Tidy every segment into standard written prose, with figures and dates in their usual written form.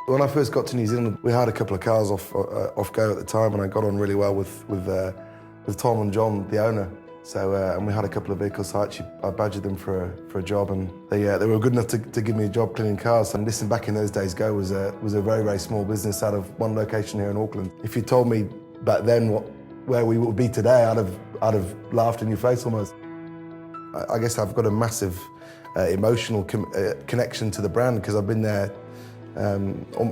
When I first got to New Zealand, we had a couple of cars off go at the time, and I got on really well with Tom and John, the owner. So and we had a couple of vehicles, so I badgered them for a job, and they were good enough to give me a job cleaning cars. And listen, back in those days, Go was a very, very small business out of one location here in Auckland. If you told me back then where we would be today, I'd have laughed in your face almost. I guess I've got a massive emotional connection to the brand because I've been there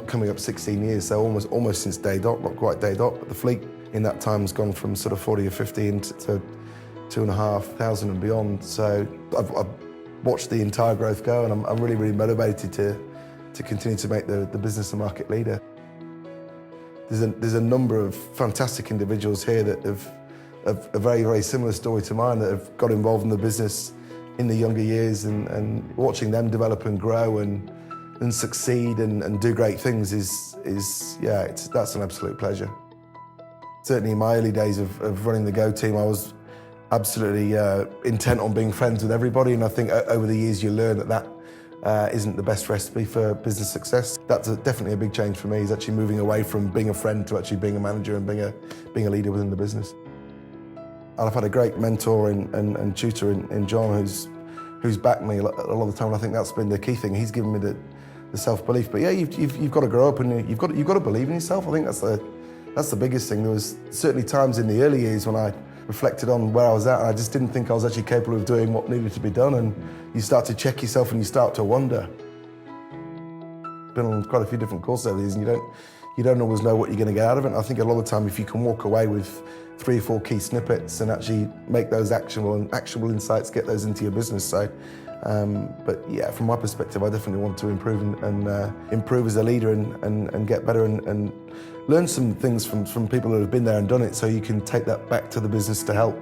coming up 16 years, so almost since day dot, not quite day dot, but the fleet in that time has gone from sort of 40 or 50 to 2,500 and beyond. So I've watched the entire growth go, and I'm really, really motivated to continue to make the business a market leader. There's a number of fantastic individuals here that have a very, very similar story to mine, that have got involved in the business in the younger years, and watching them develop and grow and succeed and do great things that's an absolute pleasure. Certainly in my early days of running the Go team, I was absolutely intent on being friends with everybody, and I think over the years you learn that isn't the best recipe for business success. That's definitely a big change for me, is actually moving away from being a friend to actually being a manager and being a leader within the business. And I've had a great mentor and tutor in John, who's backed me a lot of the time, and I think that's been the key thing. He's given me the self-belief. But yeah, you've got to grow up, and you've got to believe in yourself. I think that's the biggest thing. There was certainly times in the early years when I reflected on where I was at, and I just didn't think I was actually capable of doing what needed to be done, and you start to check yourself and you start to wonder. Been on quite a few different courses over these, and you don't always know what you're going to get out of it. And I think a lot of the time, if you can walk away with 3 or 4 key snippets and actually make those actionable insights, get those into your business. So, but yeah, from my perspective, I definitely want to improve and improve as a leader and get better and learn some things from people who have been there and done it, so you can take that back to the business to help.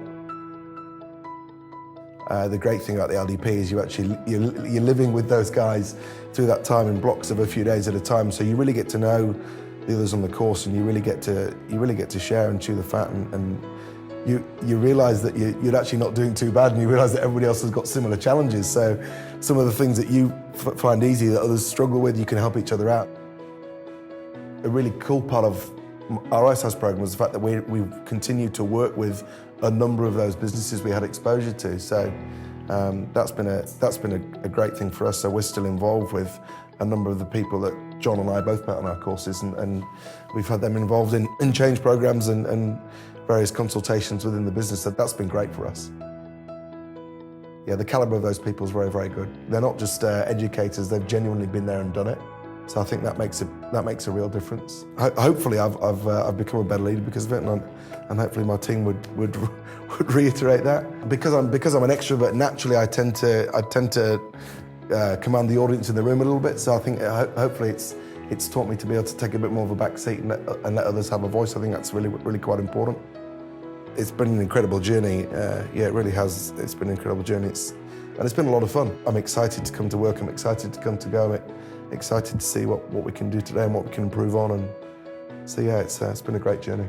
The great thing about the LDP is you're living with those guys through that time in blocks of a few days at a time, so you really get to know the others on the course, and you really get to share and chew the fat, and you realise that you're actually not doing too bad, and you realise that everybody else has got similar challenges. So some of the things that you find easy that others struggle with, you can help each other out. A really cool part of our Icehouse program was the fact that we've continued to work with a number of those businesses we had exposure to. So that's been a great thing for us. So we're still involved with a number of the people that John and I both met on our courses, and we've had them involved in change programs and various consultations within the business. So that's been great for us. Yeah, the calibre of those people is very, very good. They're not just educators; they've genuinely been there and done it. So I think that makes a real difference. Hopefully, I've become a better leader because of it, and hopefully my team would reiterate that. Because I'm an extrovert, naturally I tend to command the audience in the room a little bit. So I think hopefully it's taught me to be able to take a bit more of a back seat and let others have a voice. I think that's really quite important. It's been an incredible journey. Yeah, it really has. It's been an incredible journey. And it's been a lot of fun. I'm excited to come to work. I'm excited to come to Go. I'm excited to see what we can do today and what we can improve on. And so yeah, it's been a great journey.